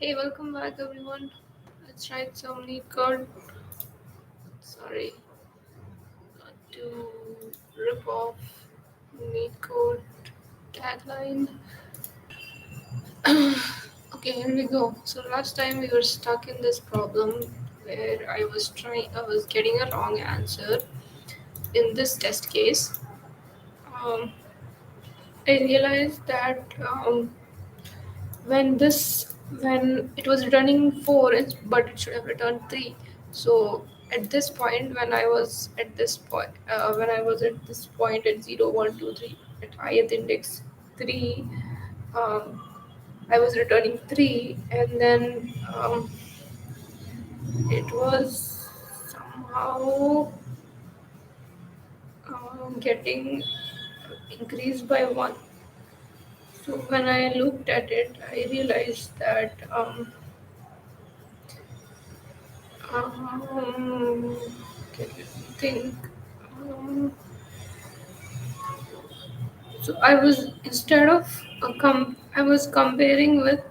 Hey, welcome back everyone. Let's write some neetcode. Sorry, not to rip off neetcode tagline. Okay, here we go. So last time we were stuck in this problem where I was getting a wrong answer in this test case. Um, I realized that when it was returning 4 but it should have returned 3. So at this point when I was at this point at 0 1 2 3 at ith index 3, um, I was returning 3, and then it was somehow getting increased by 1. So when I looked at it, I realized that okay, let me think. Um, so I was instead of I was comparing with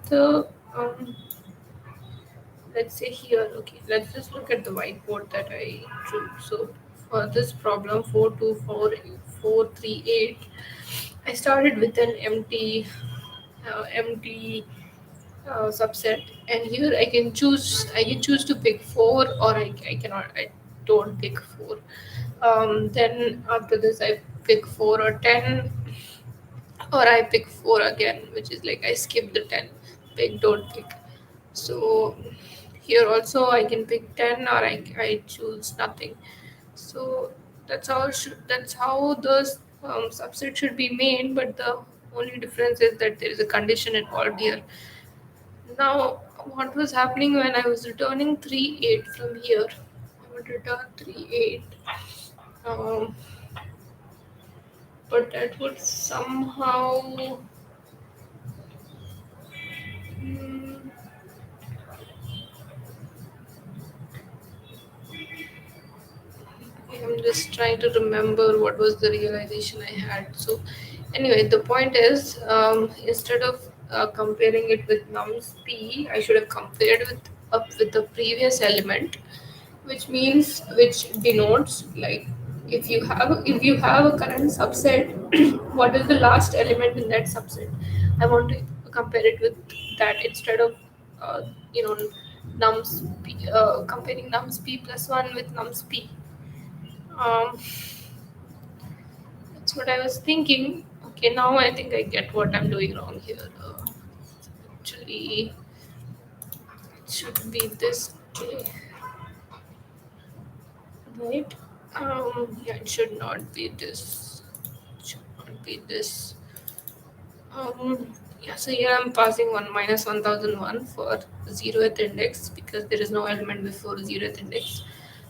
let's say here. Okay, let's just look at the whiteboard that I drew. So for this problem 424438, I started with an empty subset, and here I can choose to pick 4, or I cannot I don't pick 4. Then after this I pick 4 or 10, or I pick 4 again, which is like I skip the 10, pick don't pick. So here also I can pick 10, or I choose nothing. So that's how the subset should be made, but the only difference is that there is a condition involved here. Now, what was happening when I was returning 3 8 from here? I would return 3 8, um, but that would somehow. Hmm, I'm just trying to remember what was the realization I had. So, anyway, the point is, instead of comparing it with nums p, I should have compared with the previous element, which denotes, like, if you have a current subset, what is the last element in that subset? I want to compare it with that instead of uh, you know nums p, comparing nums p plus 1 with nums p. um, that's what I was thinking. Okay, now I think I get what I'm doing wrong here. Actually, it should be this way, right? Yeah, it should not be this. It should not be this. Yeah, so here I'm passing 1 minus 1001 for 0th index because there is no element before 0th index.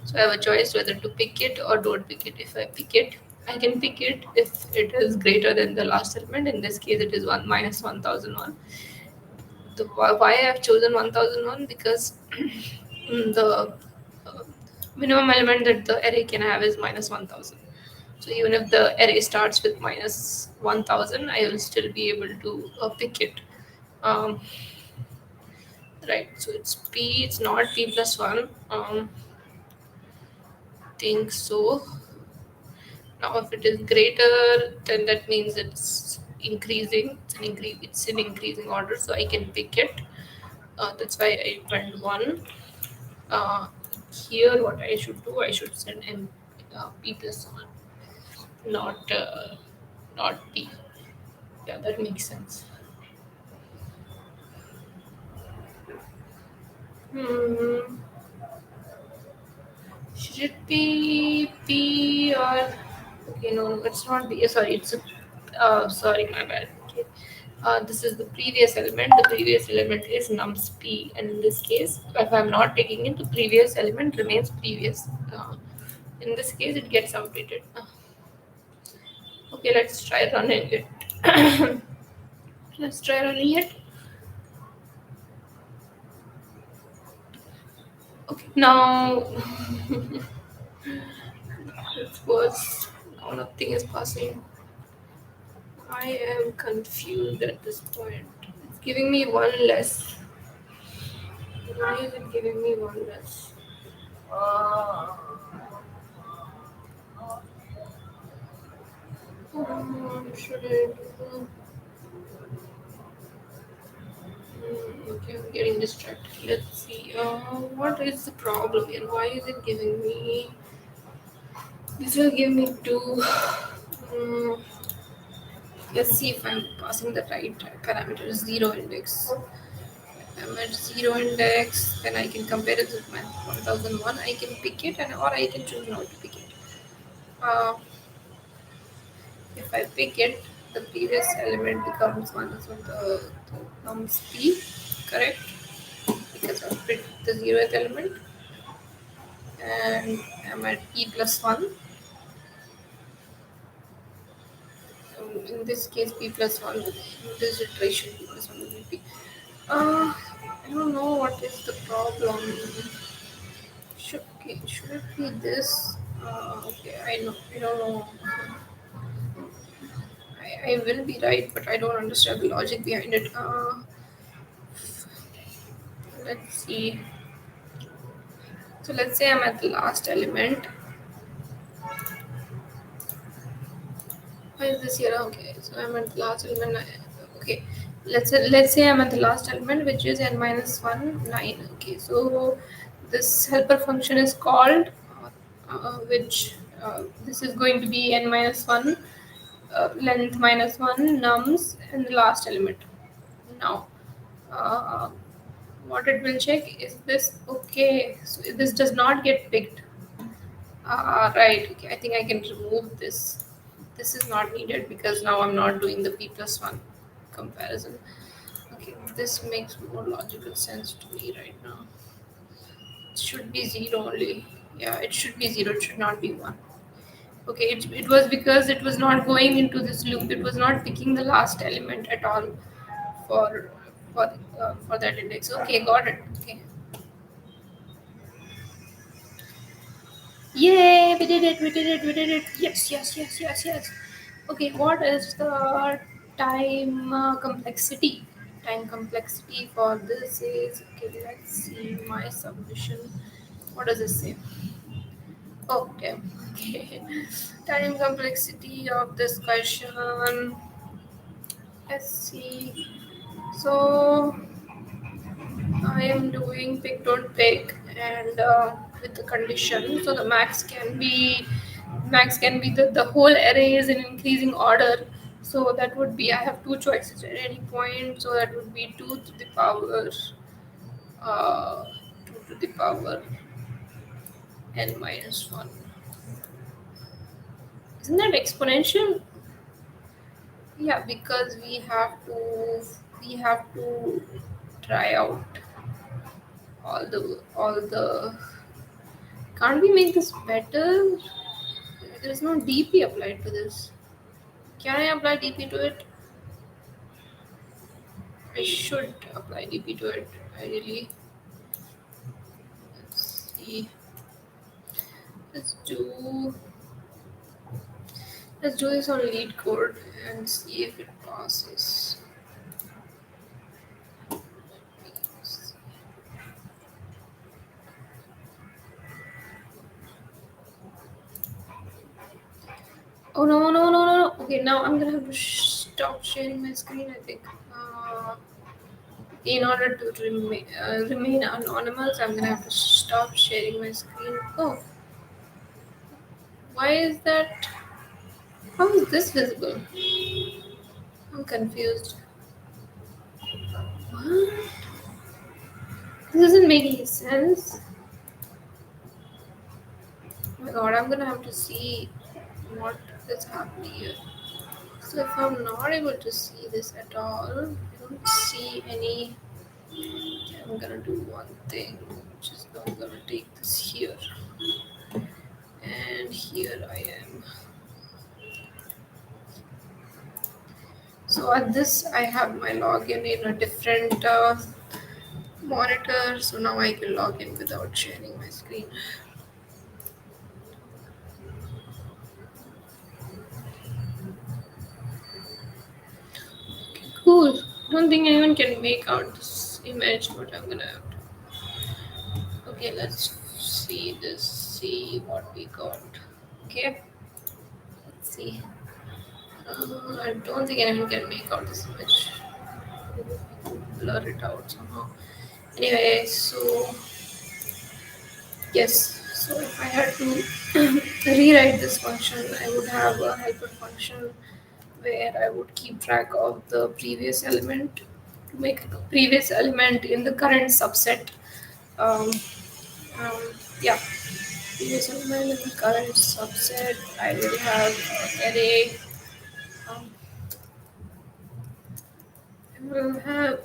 So I have a choice whether to pick it or don't pick it. If I pick it, I can pick it if it is greater than the last element. In this case, it is 1 minus 1001. Why I have chosen 1001? Because the uh, minimum element that the array can have is minus 1000. So even if the array starts with minus 1000, I will still be able to pick it. Um, right, so it's p, it's not p plus 1. Think so. Now, if it is greater, then that means it's increasing. It's in increasing order, so I can pick it. That's why I went 1. Uh, Here, what I should do, I should send p plus 1, not p. Yeah, that makes sense. Hmm. Should it be P or okay? No, no, it's not B. Sorry, it's a. Sorry, my bad. Okay. This is the previous element. The previous element is nums P, and in this case, if I'm not taking it, the previous element remains previous. In this case, it gets outdated. Okay, let's try running it. Let's try running it. Okay, now it was now nothing is passing. I am confused at this point. It's giving me one less. Why is it giving me one less? Should I do? Okay, I'm getting distracted. Let's see. What is the problem here? Why is it giving me? This will give me two. Um, let's see if I'm passing the right parameters. Zero index. I'm at zero index. Then I can compare it with my 1001. I can pick it, and or I can choose not to pick it. Uh, if I pick it, the previous element becomes one. So the comes p, correct? Because I've picked the zeroth element, and I'm at p plus one. In this case, p plus one. In this iteration, p plus one will be p. I don't know what is the problem. Should it be this? Okay, I know. I don't know. I will be right, but I don't understand the logic behind it. Let's see. So let's say I'm at the last element. Why is this here? Okay, so I'm at the last element. Okay, let's say I'm at the last element, which is n minus one 9. Okay, so this helper function is called, which this is going to be n minus one, length minus one nums and the last element. Now, uh, what it will check is this. Okay, so this does not get picked. Right. Okay. I think I can remove this. This is not needed because now I'm not doing the p plus one comparison. Okay, this makes more logical sense to me right now. It should be zero only. Yeah, it should be zero. It should not be one. Okay, it was because it was not going into this loop. It was not picking the last element at all for for that index. Okay, got it. Okay. Yay, we did it, we did it, we did it. Yes, yes, yes, yes, yes. Okay, what is the time complexity? Time complexity for this is, okay, let's see my submission. What does it say? Oh, damn. Okay. Time complexity of this question. Let's see. So, I am doing pick don't pick and with the condition. So the max can be the whole array is in increasing order. So that would be I have two choices at any point. So that would be uh, 2 to the power n minus one. Isn't that exponential? Yeah, because we have to try out all the. Can't we make this better? There is no DP applied to this. Can I apply DP to it? I should apply DP to it. I really. Let's see. Let's do. Let's do this on lead code and see if it passes. Oh no no no no no! Okay, now I'm gonna have to stop sharing my screen. I think. In order to remain anonymous, I'm gonna have to stop sharing my screen. Oh, why is that? How is this visible? I'm confused. What? This doesn't make any sense. Oh my god, I'm gonna have to see what is happening here. So if I'm not able to see this at all, I don't see any. I'm gonna do one thing, which is I'm gonna take this here, and here I am. So at this, I have my login in a different monitor, so now I can log in without sharing my screen. Cool. I don't think anyone can make out this image, but I'm gonna have to. Okay, let's see this. See what we got. Okay, let's see. I don't think anyone can make out this image. Blur it out somehow. Anyway, so yes, so if I had to rewrite this function, I would have a helper function where I would keep track of the previous element to make a previous element in the current subset. Um, um, yeah, previous element in the current subset. I will have an array. Um, I will have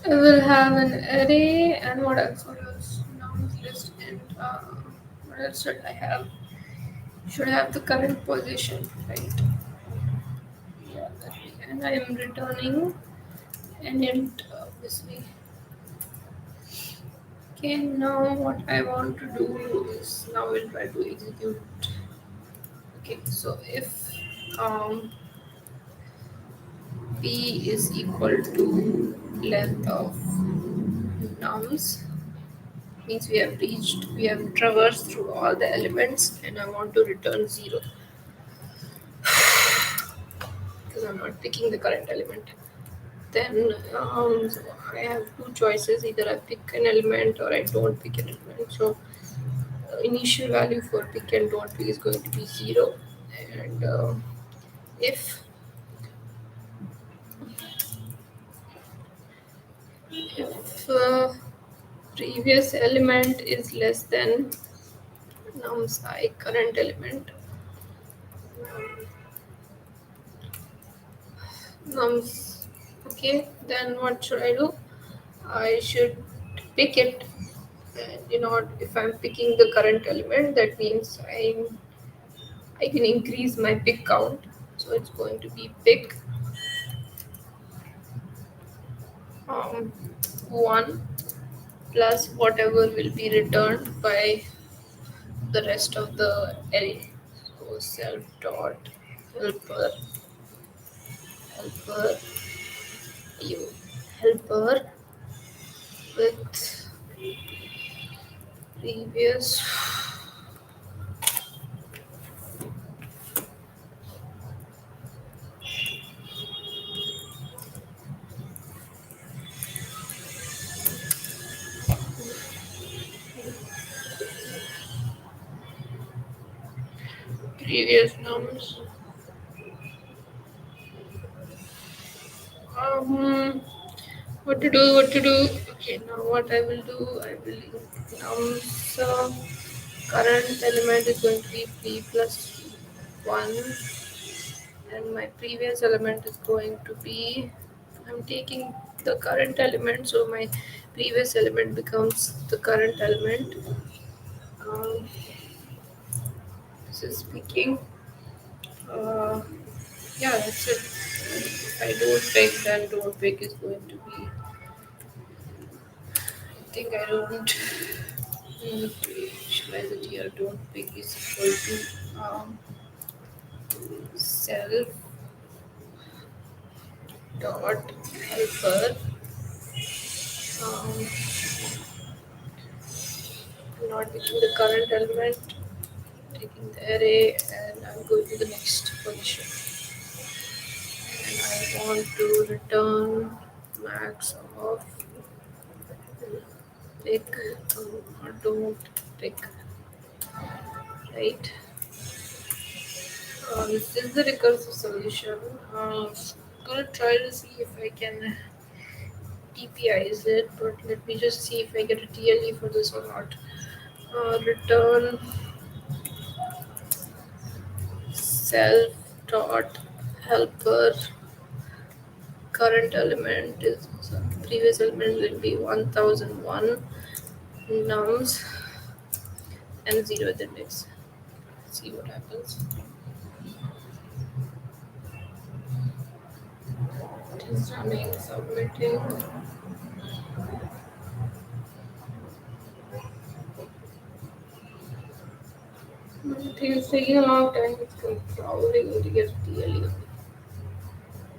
I will have an array and what else? What else? Nouns list and what else should I have? Should have the current position, right? Yeah, and I am returning an int, obviously. Okay, now what I want to do is now we'll try to execute. Okay, so if um, p is equal to length of nums, means we have traversed through all the elements, and I want to return 0 because I'm not picking the current element. Then so I have two choices: either I pick an element or I don't pick an element. So initial value for pick and don't pick is going to be 0, and if previous element is less than nums I current element, nums, okay, then what should I do? I should pick it. And if I'm picking the current element, that means I can increase my pick count. So it's going to be pick um, 1 plus whatever will be returned by the rest of the array. So self dot helper helper you helper with previous previous numbers. Um, what to do? What to do? Okay, now what I will do? I will nums current element is going to be p plus 1, and my previous element is going to be, I'm taking the current element, so my previous element becomes the current element. um, this is speaking. Yeah, that's it. If I don't pick, then don't pick is going to be, I think I don't need to initialize it here. Don't pick is equal to self dot helper. um, not taking the current element, taking the array, and I'm going to the next position. And I want to return max of pick or don't pick, right? This is the recursive solution. Gonna try to see if I can TPIs it, but let me just see if I get a TLE for this or not. Return self dot helper current element is, so previous element will be 1001 nums and 0th index. See what happens. It is running, submitting. It's taking a long time. It's probably going to get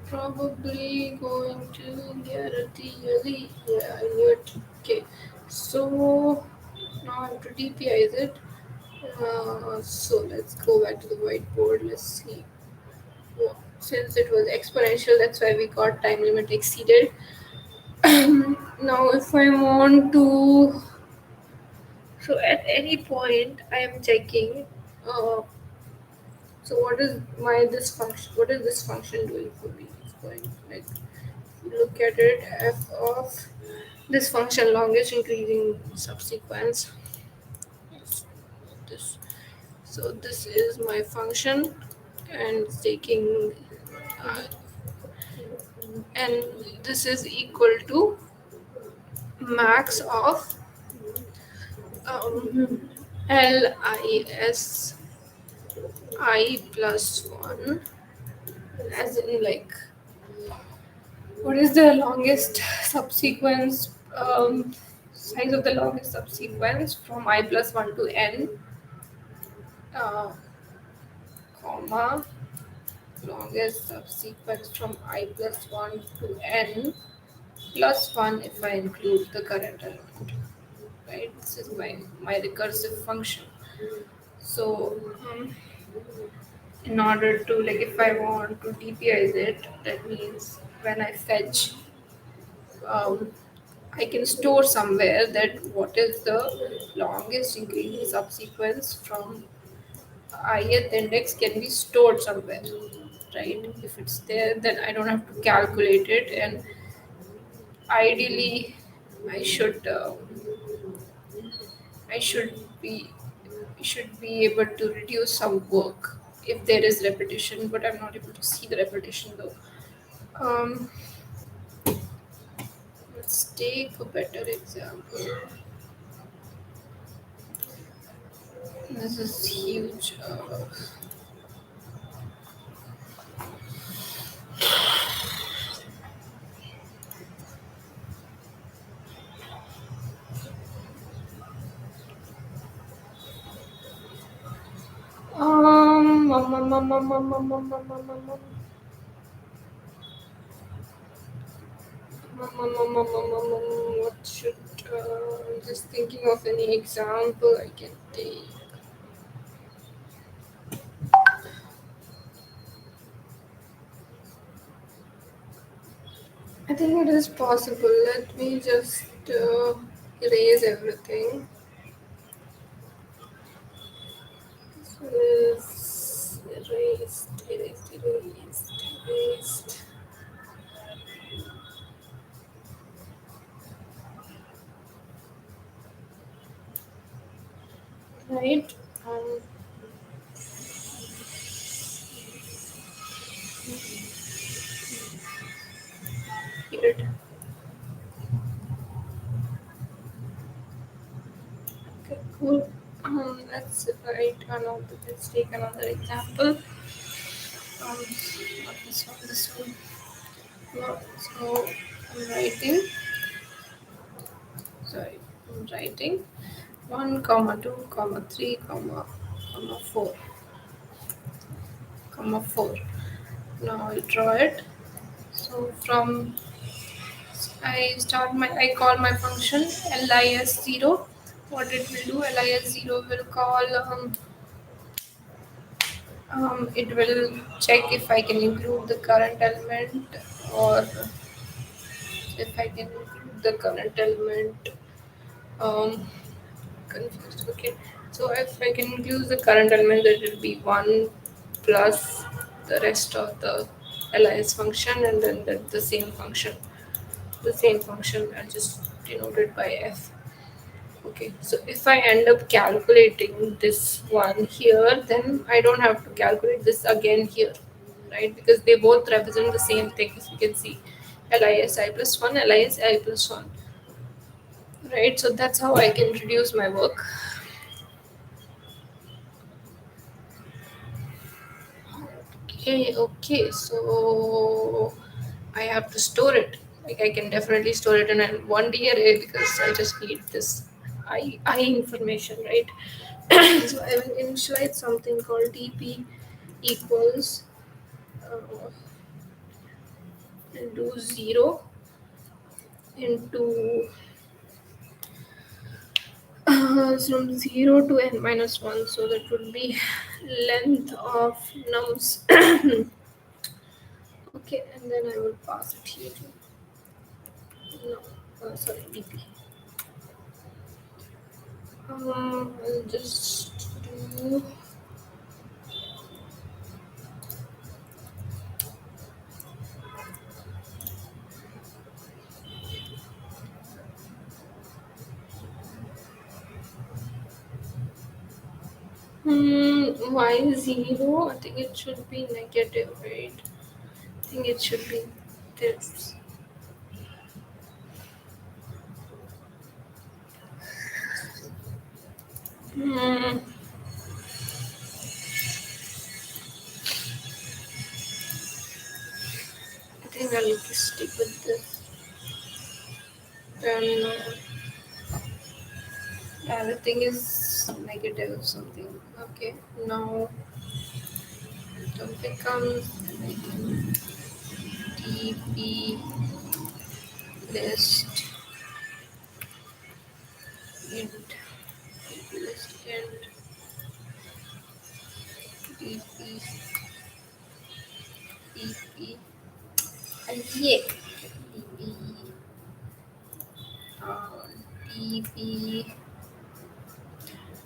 probably going to get really, yeah, I knew it. Okay, so now I have to DPI, is it? So let's go back to the whiteboard. Let's see. Yeah, since it was exponential, that's why we got time limit exceeded. Now, if I want to, so at any point, I am checking. Uh, so what is my this function? What is this function doing for me? It's going like look at it. F of this function longest increasing subsequence. This. So this is my function, and it's taking, uh, and this is equal to max of LIS I plus 1, as in like what is the longest subsequence, size of the longest subsequence from I plus 1 to n, uh, comma longest subsequence from I plus 1 to n plus 1 if I include the current element, right? This is my recursive function. So in order to, like, if I want to DPIze it, that means when I fetch, um, I can store somewhere that what is the longest increasing subsequence from ith index can be stored somewhere, right? If it's there, then I don't have to calculate it, and ideally, I should I should be able to reduce some work if there is repetition, but I'm not able to see the repetition though. Um, let's take a better example. This is huge. Um, um, um, um, um, um, um, um, um, um, um, what should, I'm just thinking of any example I can take. I think it is possible. Let me just erase everything. This is erased. Right? Um, Here. Okay, cool. Let's write another. Let's take another example. Not this one. This one. No, so I'm writing. Sorry, I'm writing 1, comma 2, comma 3, comma 4, comma 4. Now I draw it. So from I call my function lis0. What it will do, lis0 will call, it will check if I can include the current element, or if I can include the current element. Um, Confused. Okay. So if I can include the current element, that will be 1 plus the rest of the lis function, and then the same function. The same function I just denoted by f. Okay. So if I end up calculating this one here, then I don't have to calculate this again here, right? Because they both represent the same thing, as you can see. LISI plus 1, LISI plus 1. Right? So that's how I can reduce my work. Okay, so I have to store it. Like, I can definitely store it in a 1D array because I just need this I information, right? So I will initialize something called dp equals into 0 into from 0 to n minus 1, so that would be length of nums. Okay, and then I will pass it here to no, sorry, dp. I'll just do y 0. I think it should be negative, right? I think it should be this. Hmm, I think I'll just stick with this. Then the other thing is negative or something. Okay, now it becomes dp list int list int dp dp yeah dp uh, dp.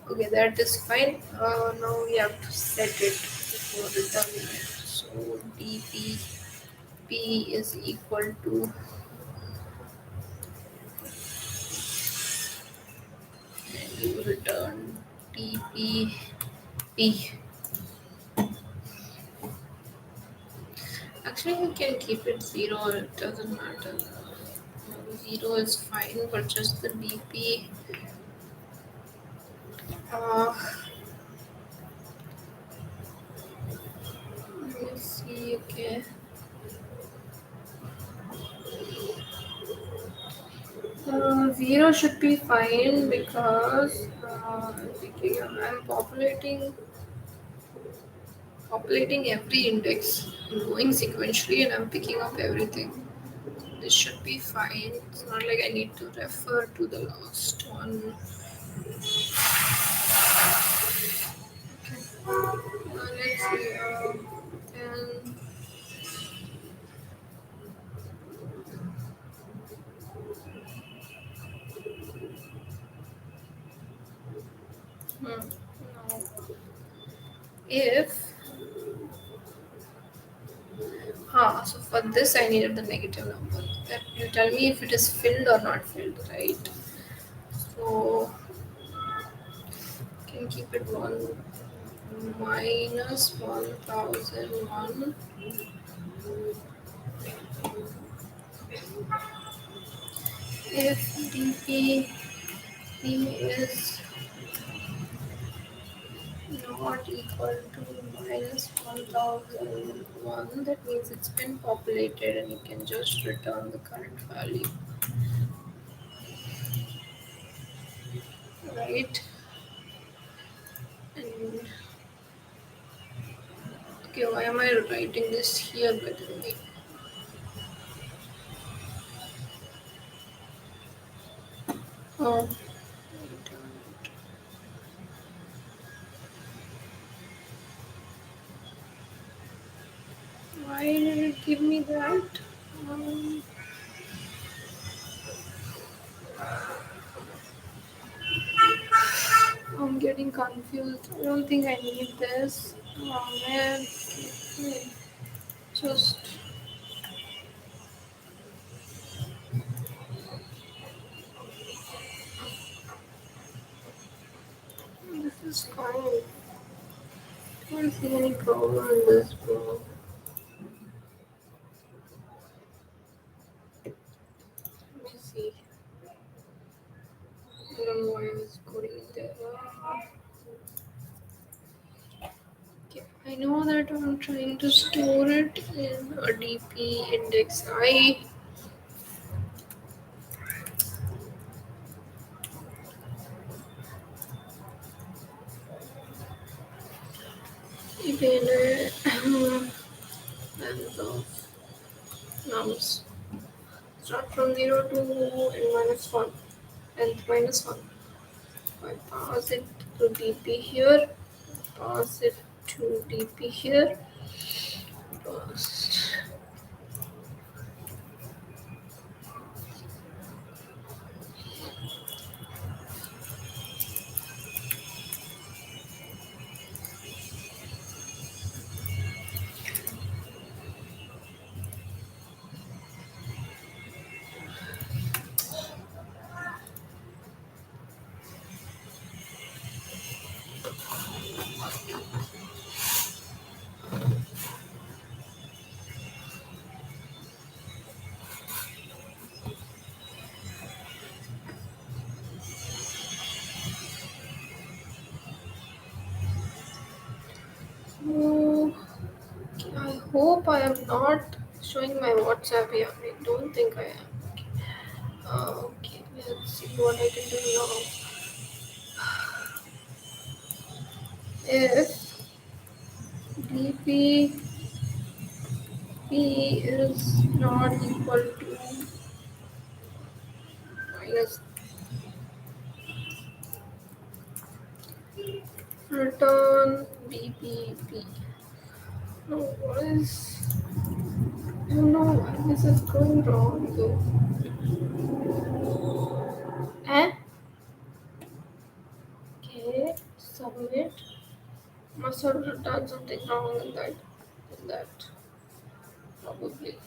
Okay, that is fine. Now we have to set it before returning it. So dp p is equal to, and you return dp p. Actually, you can keep it 0, it doesn't matter. 0 is fine, but just the dp. Uh, Let me see, okay. 0 should be fine because I'm populating every index, going sequentially, and I'm picking up everything. This should be fine. It's not like I need to refer to the last one. Let's see. And now, if so for this I needed the negative number. That you tell me if it is filled or not filled, right? So can keep it 1001. If dp is not equal to minus 1001, that means it's been populated and you can just return the current value, right? And okay, why am I writing this here by the way? Oh, why did it give me that? Um, I'm getting confused. I don't think I need this. Oh man. Okay. Just this is fine. I don't see any problem in this, bro. Let me see. I don't know why I was coding it there. Okay. I know that I'm trying to store it in a DP index I. Then and the numbers start from 0 to n minus 1 and minus 1. I pass it to dp here, pass it to dp here, pass. Oh, I hope I am not showing my WhatsApp here. I don't think I am. Okay, let's see what I can do now. If dp p is not equal to minus, return dpp. No, what is? I don't know why this is going wrong though. Eh? Okay, submit. Must have done something wrong in that. In that, probably.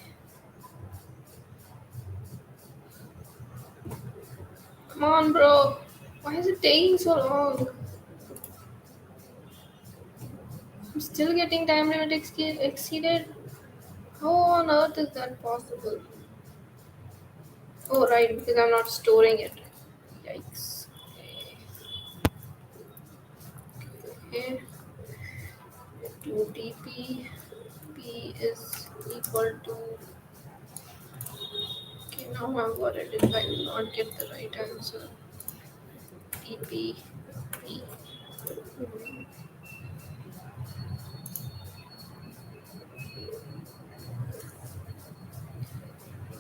Come on, bro. Why is it taking so long? I'm still getting time limit exceeded. How on earth is that possible? Oh, right, because I'm not storing it. Yikes. Okay. To dp p is equal to. Okay, now I'm worried if I will not get the right answer. dp p. Hmm.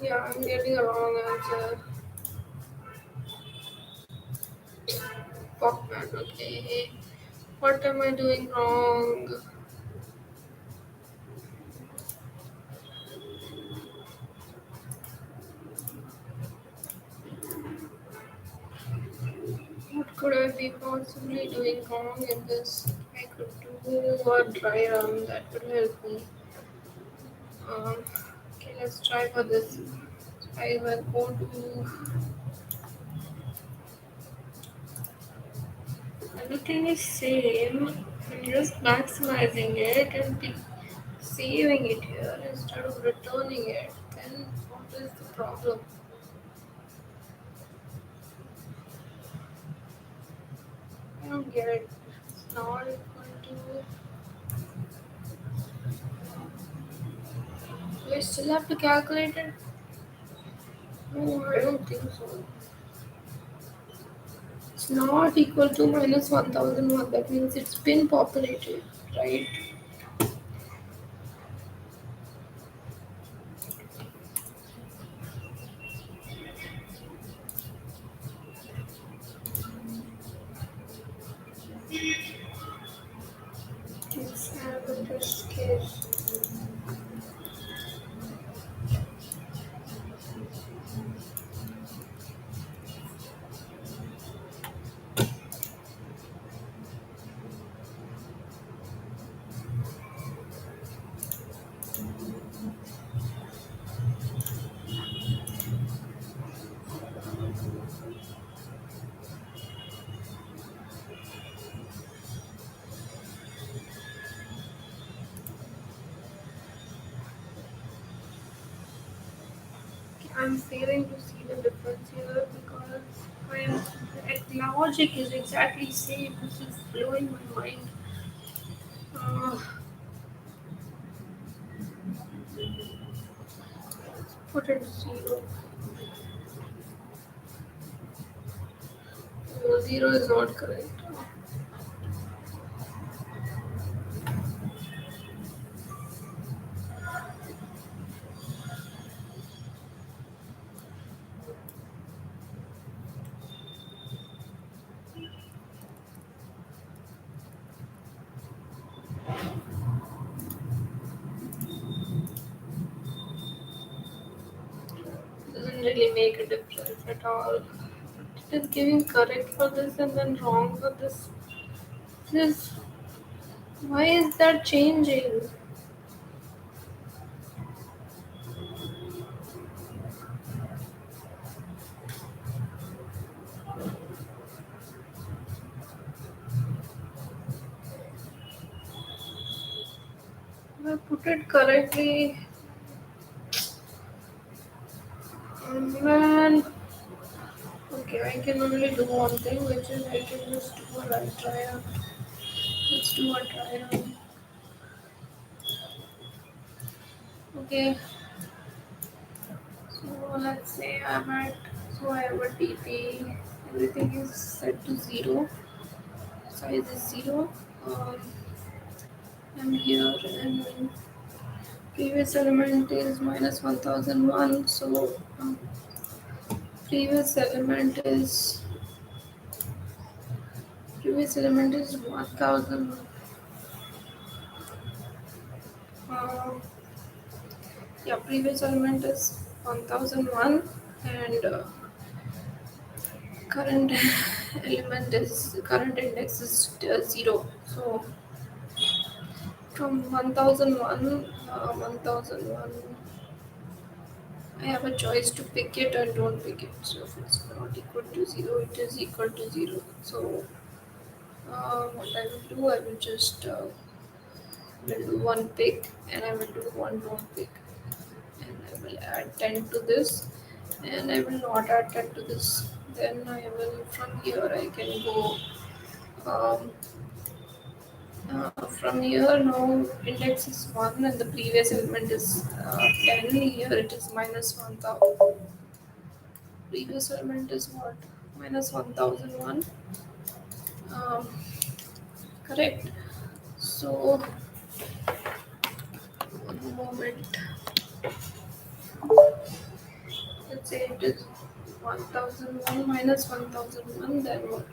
Yeah, I'm getting a wrong answer. Fuck man, okay. What am I doing wrong? What could I be possibly doing wrong in this? I could do a dry run that could help me. Um, okay, let's try for this. I will go to. Everything is same. I'm just maximizing it and saving it here instead of returning it. Then what is the problem? I don't get it. It's not equal to. Do I still have to calculate it? No, I don't think so. It's not equal to minus 1001. That means it's been populated, right? Let's have a test case. I'm failing to see the difference here because my logic is exactly same. This is blowing my mind. Uh, put it zero. No, zero is not correct. really make a difference at all. It is giving correct for this and then wrong for this. This why is that changing? If I put it correctly, man. Okay, I can only do one thing, which is I can just do a right try run. Let's do a try run. Okay, so let's say I'm at, so I have a TP, everything is set to 0, size is 0. Um, I'm here and previous element is minus 1001, so previous element is previous element is 1000. Uh, yeah, previous element is 1001 and current element is current index is 0. So from 1001, I have a choice to pick it or don't pick it. So if it's not equal to 0, it is equal to 0. So what I will do, I will just will do one pick and I will do one don't pick. And I will add 10 to this and I will not add 10 to this. Then I will, from here I can go um, from here now index is 1 and the previous element is 10. Here it is minus 1000. Previous element is what? Minus 1001. Um, correct. So, one moment. Let's say it is 1001 minus 1001. Then what?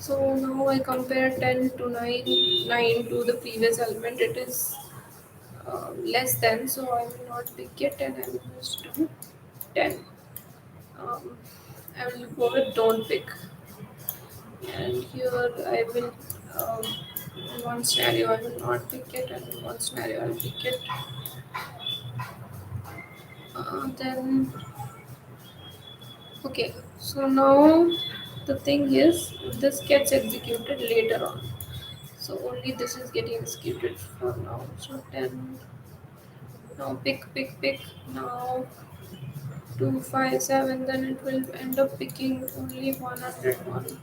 So now I compare 10 to 9, 9 to the previous element. It is less than, so I will not pick it and I will just do 10. Um, I will go with don't pick. And here I will, in one scenario, I will not pick it, and in one scenario, I'll pick it. Then, okay, so now the thing is, this gets executed later on. So only this is getting executed for now. So 10, now pick, now 257, then it will end up picking only 101,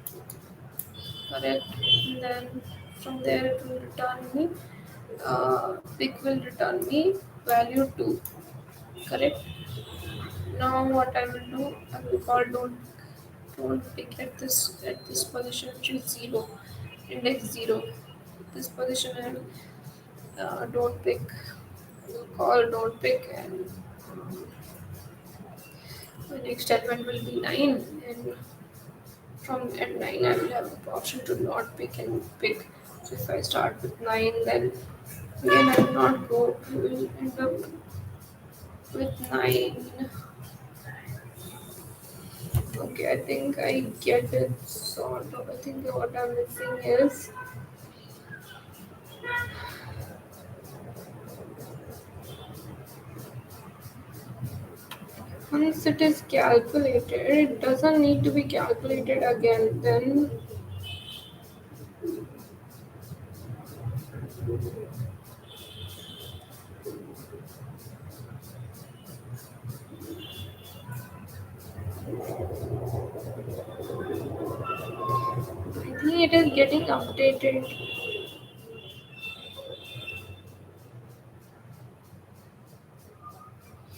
correct? And then from there it will return me, pick will return me value 2, correct? Now what I will do, I will call don't pick at this position which is 0, index 0. This position I will don't pick, I will call don't pick, and the next element will be 9, and from at 9 I will have the option to not pick and pick. So if I start with 9, then again I will not go, I will end up with 9. Okay, I think I get it sort of. I think what I'm missing is once it is calculated, it doesn't need to be calculated again. Then I think it is getting updated.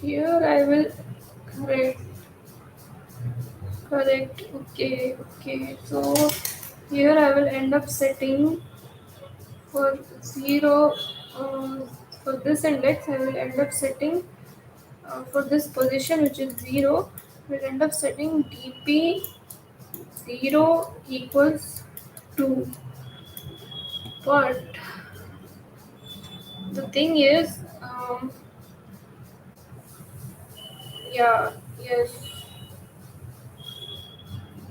Here I will correct, correct. Okay, okay. So here I will end up setting for 0. Uh, for this index, I will end up setting for this position which is 0. We'll end up setting dp 0 equals 2. But the thing is, Yeah, yes.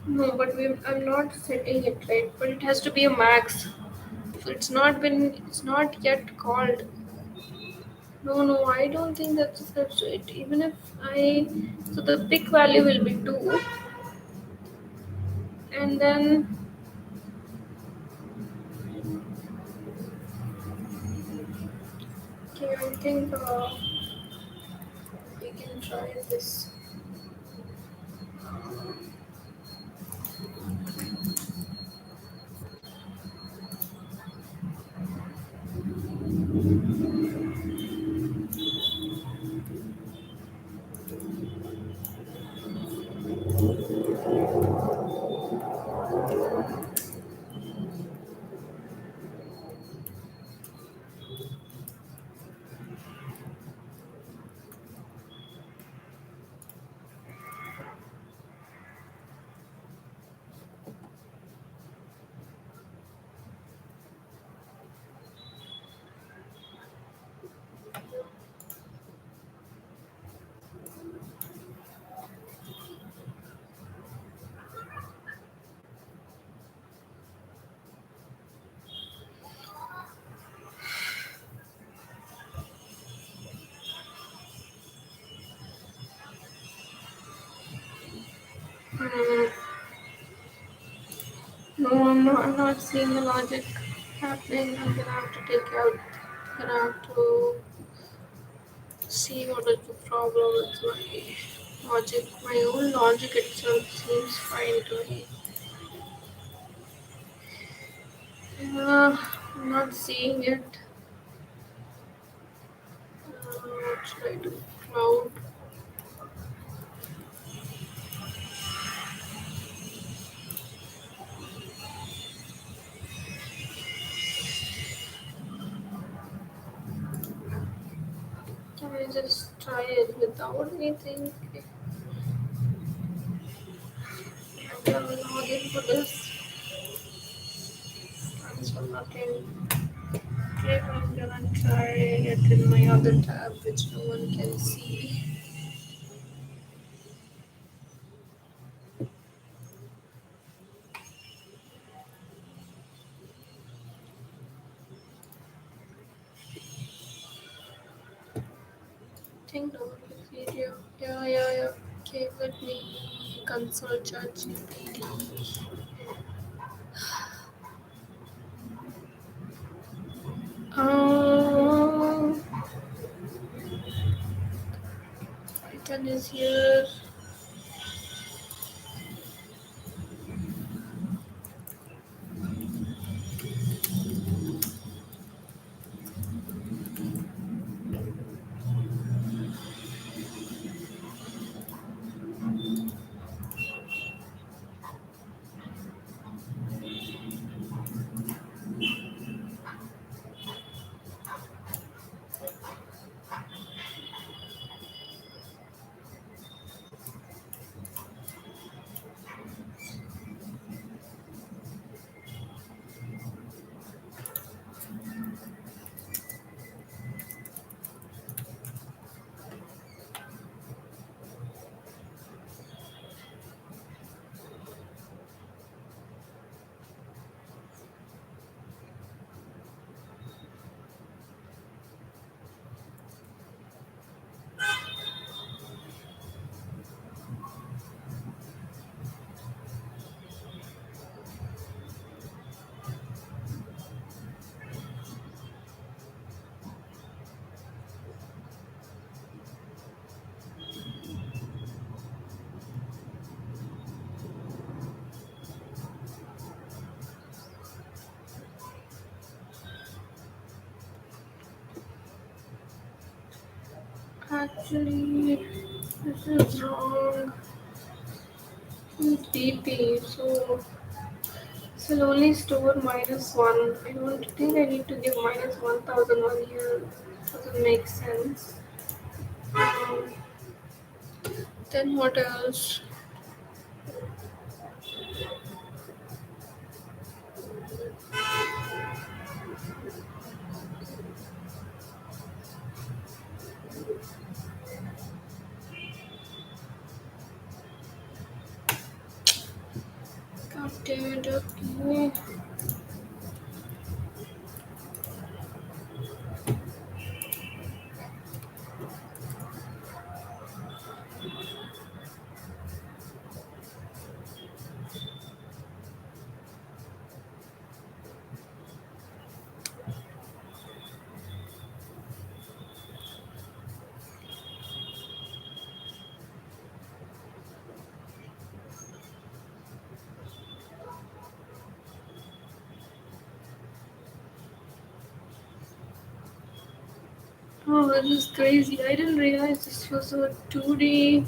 No, but I'm not setting it right. But it has to be a max. If it's not yet called. No, no, I don't think that's it. Even if I, so the pick value will be 2, and then, okay, I think we can try this. Hmm. No, I'm not seeing the logic happening. I'm gonna have to take out. Gonna have to see what is the problem with my logic. My own logic itself seems fine to me. I'm not seeing it. What should I do? Cloud. Can I just try it without anything? I'm gonna log in for this. Cancel nothing. Okay, I'm gonna try it in my other tab, which no one can see. Think download video. Yeah, yeah, yeah. Okay, let me consult ChatGPT. Um, Python is here. Actually, this is wrong. It's DP, so this will only store -1. I don't think I need to give -1001 here. Doesn't make sense. Um, then what else? Damn it, okay. Oh, this is crazy. I didn't realize this was a 2D.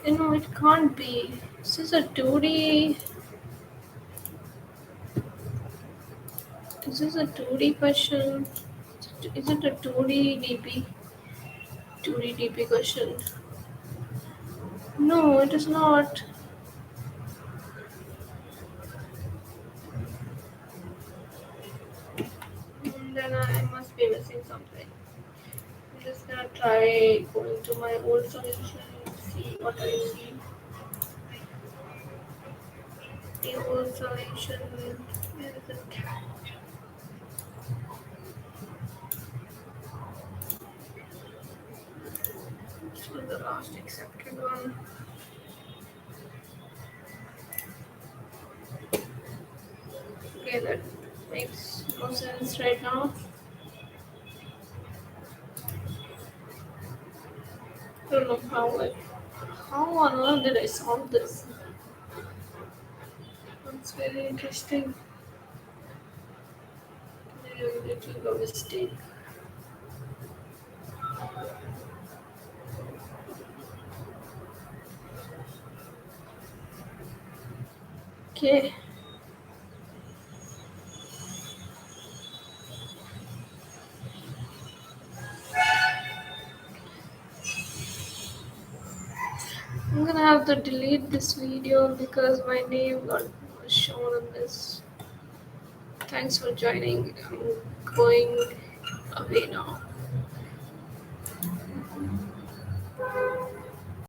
It can't be. This is a 2D. This is a 2D question. Is it a 2D DP? 2D DP question. No, it is not. Then I must be missing something. I'm just gonna try going to my old solution and see what I see. The old solution. Where is it? This was the last accepted one. Okay, that makes no sense right now. I don't know how on earth did I solve this? It's very interesting. Maybe it was a mistake. Okay. I'm gonna have to delete this video because my name got shown in this. Thanks for joining. I'm going away now.